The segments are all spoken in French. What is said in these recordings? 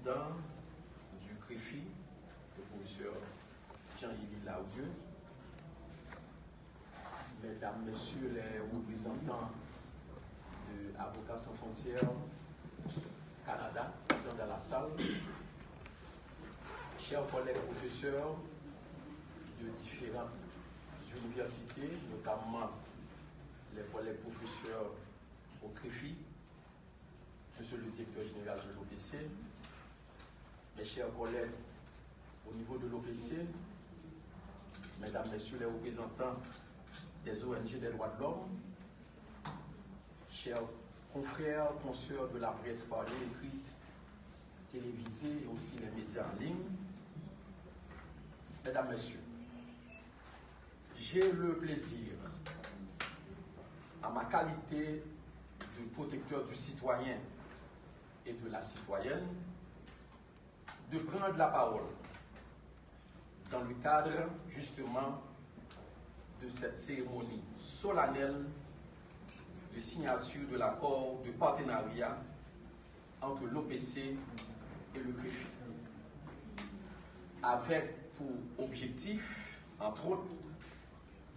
président du CREFI, le professeur Jean-Élie Laudieu, mesdames, messieurs les représentants de Avocats sans frontières Canada, présents dans la salle, chers collègues professeurs de différentes universités, notamment les collègues professeurs au CREFI, monsieur le directeur général de l'OPC, mes chers collègues au niveau de l'OPC, mesdames, messieurs les représentants des ONG des droits de l'homme, chers confrères, consoeurs de la presse parlée, écrite, télévisée et aussi les médias en ligne, mesdames, messieurs, j'ai le plaisir, à ma qualité de protecteur du citoyen et de la citoyenne, de prendre la parole dans le cadre justement de cette cérémonie solennelle de signature de l'accord de partenariat entre l'OPC et le CREFI, avec pour objectif, entre autres,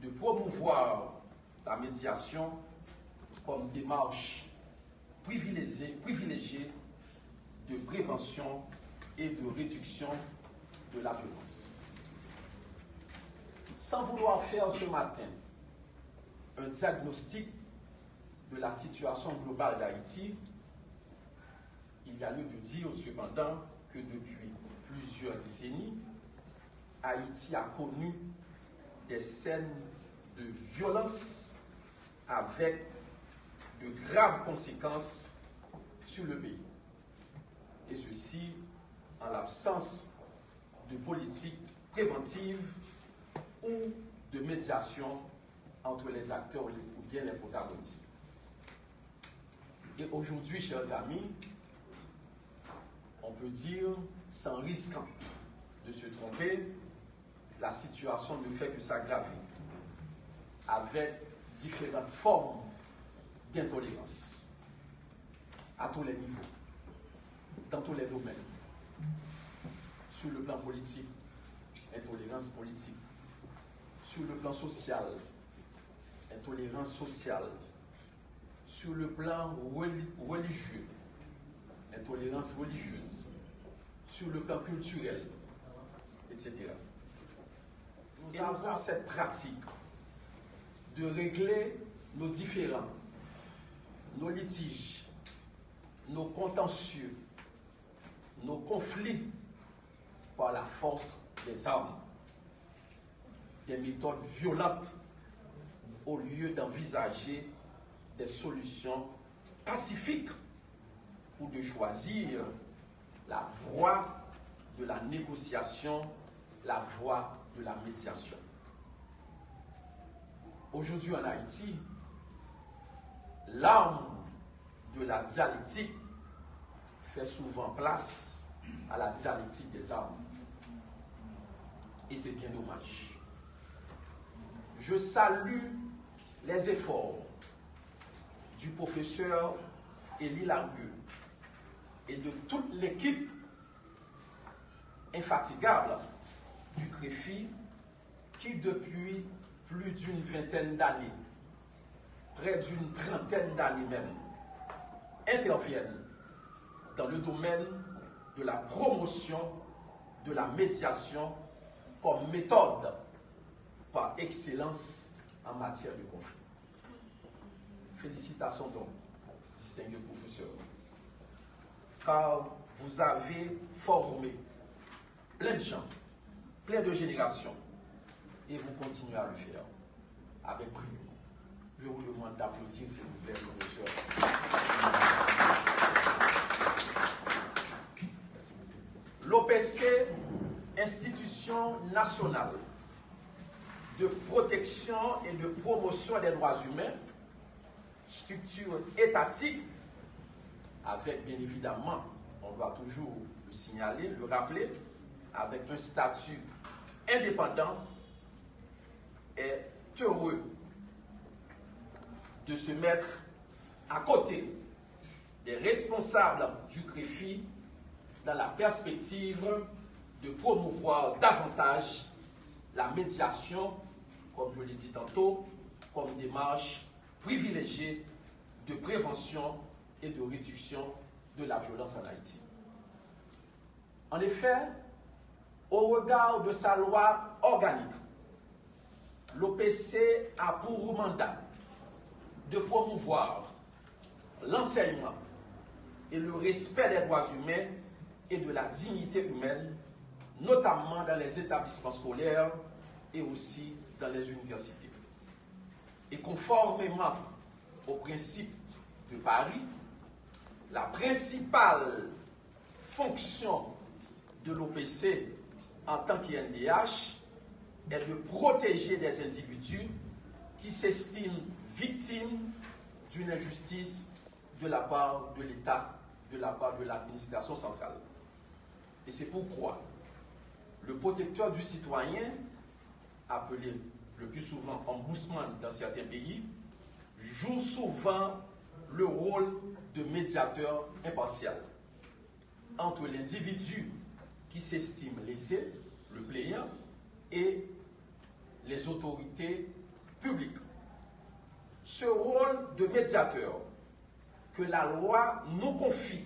de promouvoir la médiation comme démarche privilégiée de prévention et de réduction de la violence. Sans vouloir faire ce matin un diagnostic de la situation globale d'Haïti, il y a lieu de dire cependant que depuis plusieurs décennies, Haïti a connu des scènes de violence avec de graves conséquences sur le pays. Et ceci en l'absence de politique préventive ou de médiation entre les acteurs ou bien les protagonistes. Et aujourd'hui, chers amis, on peut dire, sans risque de se tromper, la situation ne fait que s'aggraver avec différentes formes d'intolérance à tous les niveaux, dans tous les domaines. Sur le plan politique, intolérance politique. Sur le plan social, intolérance sociale. Sur le plan religieux, intolérance religieuse. Sur le plan culturel, etc. Nous avons cette pratique de régler nos différends, nos litiges, nos contentieux, nos conflits par la force des armes, des méthodes violentes au lieu d'envisager des solutions pacifiques ou de choisir la voie de la négociation, la voie de la médiation. Aujourd'hui en Haïti, l'arme de la dialectique fait souvent place à la dialectique des armes. Et c'est bien dommage. Je salue les efforts du professeur Élie Laudieu et de toute l'équipe infatigable du CREFI qui depuis plus d'une vingtaine d'années, près d'une trentaine d'années même, interviennent dans le domaine de la promotion de la médiation comme méthode par excellence en matière de conflit. Félicitations donc, distingué professeur, car vous avez formé plein de gens, plein de générations, et vous continuez à le faire avec brio. Je vous demande d'applaudir, s'il vous plaît, le professeur. L'OPC, institution nationale de protection et de promotion des droits humains, structure étatique, avec bien évidemment, on doit toujours le signaler, le rappeler, avec un statut indépendant, est heureux de se mettre à côté des responsables du CREFI dans la perspective de promouvoir davantage la médiation, comme je l'ai dit tantôt, comme démarche privilégiée de prévention et de réduction de la violence en Haïti. En effet, au regard de sa loi organique, l'OPC a pour mandat de promouvoir l'enseignement et le respect des droits humains et de la dignité humaine, notamment dans les établissements scolaires et aussi dans les universités. Et conformément aux principes de Paris, la principale fonction de l'OPC en tant qu'INDH est de protéger des individus qui s'estiment victimes d'une injustice de la part de l'État, de la part de l'administration centrale. Et c'est pourquoi le protecteur du citoyen, appelé le plus souvent ombudsman dans certains pays, joue souvent le rôle de médiateur impartial entre l'individu qui s'estime lésé, le plaignant, et les autorités publiques. Ce rôle de médiateur que la loi nous confie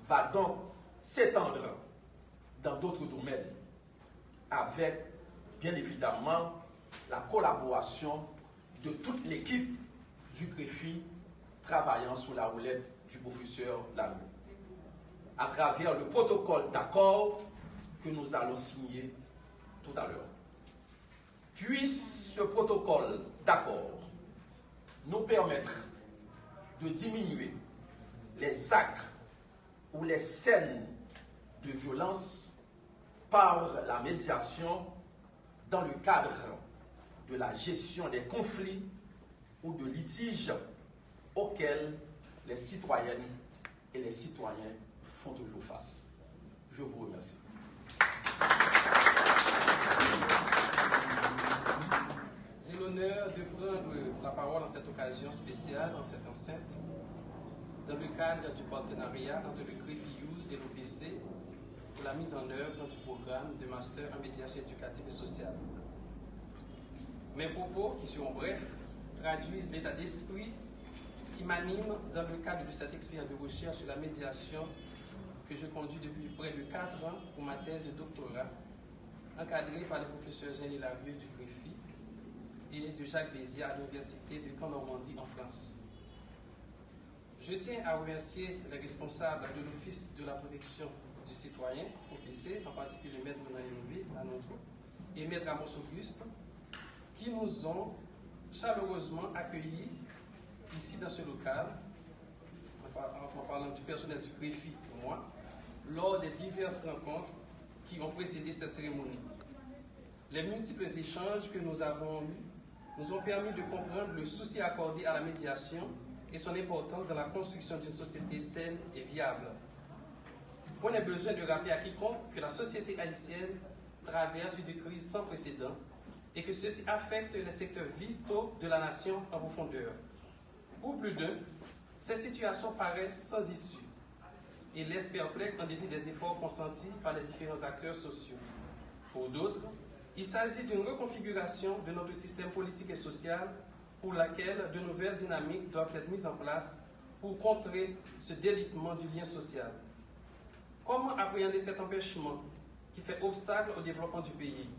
va donc s'étendre dans d'autres domaines, avec bien évidemment la collaboration de toute l'équipe du CREFI travaillant sous la houlette du professeur Lalou, à travers le protocole d'accord que nous allons signer tout à l'heure. Puisse ce protocole d'accord nous permettre de diminuer les actes ou les scènes de violence par la médiation dans le cadre de la gestion des conflits ou de litiges auxquels les citoyennes et les citoyens font toujours face. Je vous remercie. J'ai l'honneur de prendre la parole en cette occasion spéciale, en cette enceinte, dans le cadre du partenariat entre le CREFI-UZ et l'OPC pour la mise en œuvre du programme de master en médiation éducative et sociale. Mes propos, qui seront brefs, traduisent l'état d'esprit qui m'anime dans le cadre de cette expérience de recherche sur la médiation que je conduis depuis près de 4 ans pour ma thèse de doctorat, encadrée par le professeur Jean Larieux du CREFI et de Jacques Béziers à l'Université de Caen-Normandie en France. Je tiens à remercier les responsables de l'Office de la protection du citoyen, OPC, en particulier Maître Bonayenové, et Maître Amos Auguste, qui nous ont chaleureusement accueillis ici dans ce local, en parlant du personnel du CREFI pour moi, lors des diverses rencontres qui ont précédé cette cérémonie. Les multiples échanges que nous avons eus nous ont permis de comprendre le souci accordé à la médiation et son importance dans la construction d'une société saine et viable. On a besoin de rappeler à quiconque que la société haïtienne traverse une crise sans précédent et que ceci affecte les secteurs vitaux de la nation en profondeur. Pour plus d'un, ces situations paraissent sans issue et laissent perplexes en dépit des efforts consentis par les différents acteurs sociaux. Pour d'autres, il s'agit d'une reconfiguration de notre système politique et social pour laquelle de nouvelles dynamiques doivent être mises en place pour contrer ce délitement du lien social. Comment appréhender cet empêchement qui fait obstacle au développement du pays?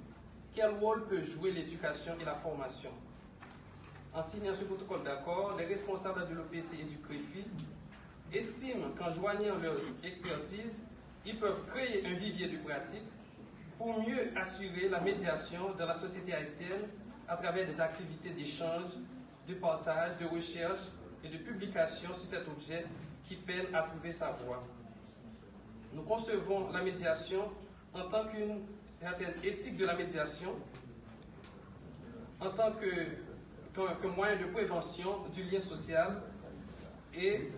Quel rôle peut jouer l'éducation et la formation? En signant ce protocole d'accord, les responsables de l'OPC et du CREFI estiment qu'en joignant leur expertise, ils peuvent créer un vivier de pratiques pour mieux assurer la médiation dans la société haïtienne à travers des activités d'échange, de partage, de recherche et de publication sur cet objet qui peine à trouver sa voie. Nous concevons la médiation en tant qu'une certaine éthique de la médiation, en tant que moyen de prévention du lien social et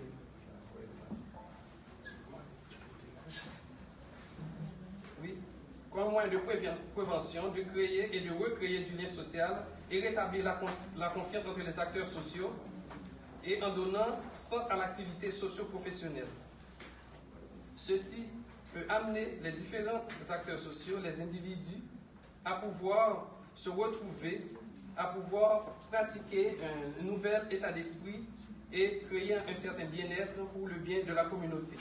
comme moyen de prévention, de créer et de recréer du lien social et rétablir la confiance entre les acteurs sociaux et en donnant sens à l'activité socio-professionnelle. Ceci peut amener les différents acteurs sociaux, les individus, à pouvoir se retrouver, à pouvoir pratiquer un nouvel état d'esprit et créer un certain bien-être pour le bien de la communauté.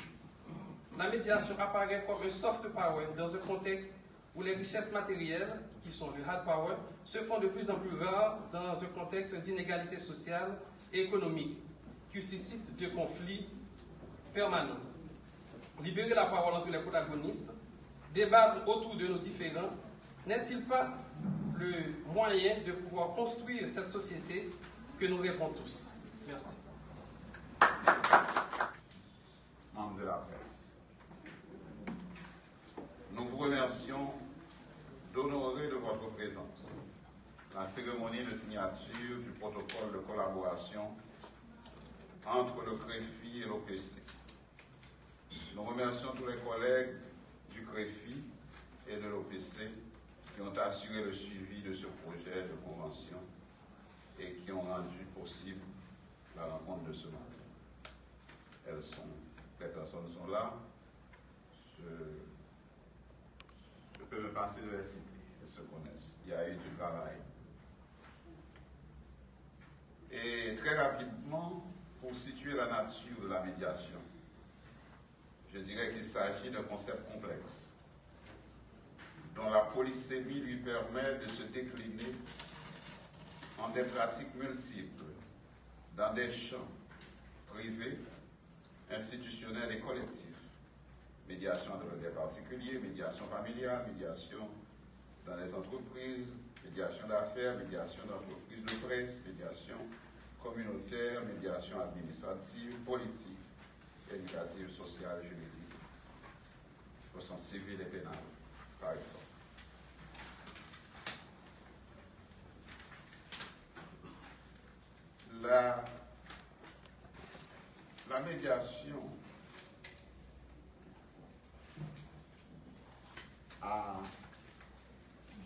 La médiation apparaît comme un soft power dans un contexte où les richesses matérielles, qui sont le hard power, se font de plus en plus rares dans un contexte d'inégalité sociale et économique qui suscite de conflits permanents. Libérer la parole entre les protagonistes, débattre autour de nos différends, n'est-il pas le moyen de pouvoir construire cette société que nous rêvons tous? Merci. Membres de la presse, nous vous remercions d'honorer de votre présence la cérémonie de signature du protocole de collaboration entre le CREFI et l'OPC. Nous remercions tous les collègues du CREFI et de l'OPC qui ont assuré le suivi de ce projet de convention et qui ont rendu possible la rencontre de ce matin. Les personnes sont là. Je peux me passer de les citer, elles se connaissent. Il y a eu du travail. Et très rapidement, pour situer la nature de la médiation, je dirais qu'il s'agit d'un concept complexe, dont la polysémie lui permet de se décliner en des pratiques multiples, dans des champs privés, institutionnels et collectifs. Médiation entre des particuliers, médiation familiale, médiation dans les entreprises, médiation d'affaires, médiation d'entreprises de presse, médiation communautaire, médiation administrative, politique, éducative, sociale, juridique, au sens civil et pénal, par exemple. La médiation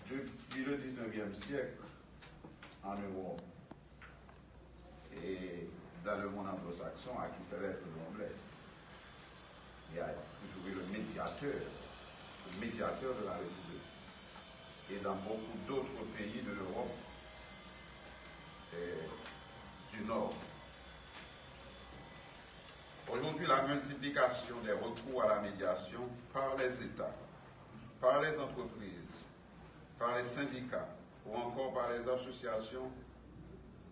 depuis le 19e siècle en Europe et dans le monde anglo-saxon acquis ses lettres de noblesse. Il y a toujours eu le médiateur de la République. Et dans beaucoup d'autres pays de l'Europe et du Nord. Aujourd'hui, la multiplication des recours à la médiation par les États, par les entreprises, par les syndicats ou encore par les associations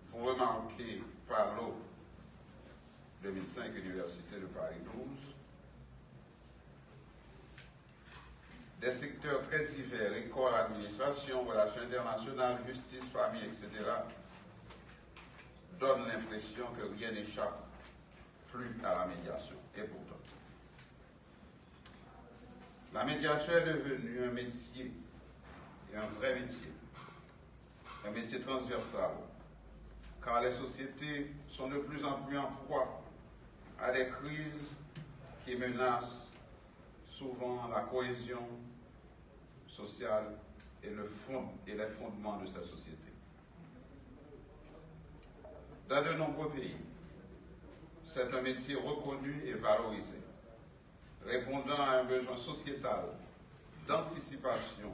font remarquer par l'eau 2005 Université de Paris 12 des secteurs très divers, école, administration, relations internationales, justice, famille, etc., donnent l'impression que rien n'échappe plus à la médiation. Et pourtant, la médiation est devenue un métier, et un vrai métier transversal, car les sociétés sont de plus en plus en proie à des crises qui menacent souvent la cohésion sociale et les fondements de cette société. Dans de nombreux pays, c'est un métier reconnu et valorisé, répondant à un besoin sociétal d'anticipation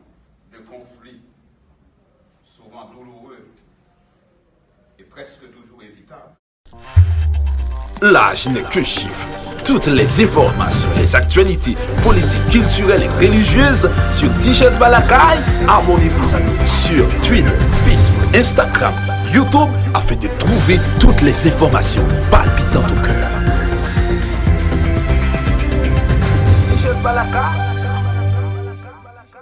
de conflits souvent douloureux et presque toujours évitables. L'âge n'est qu'un chiffre. Toutes les informations, les actualités politiques, culturelles et religieuses sur Tichès Balakaï, abonnez-vous à nous sur Twitter, Facebook, Instagram, YouTube afin de trouver toutes les informations palpitantes au cœur. Tichès Balakaï.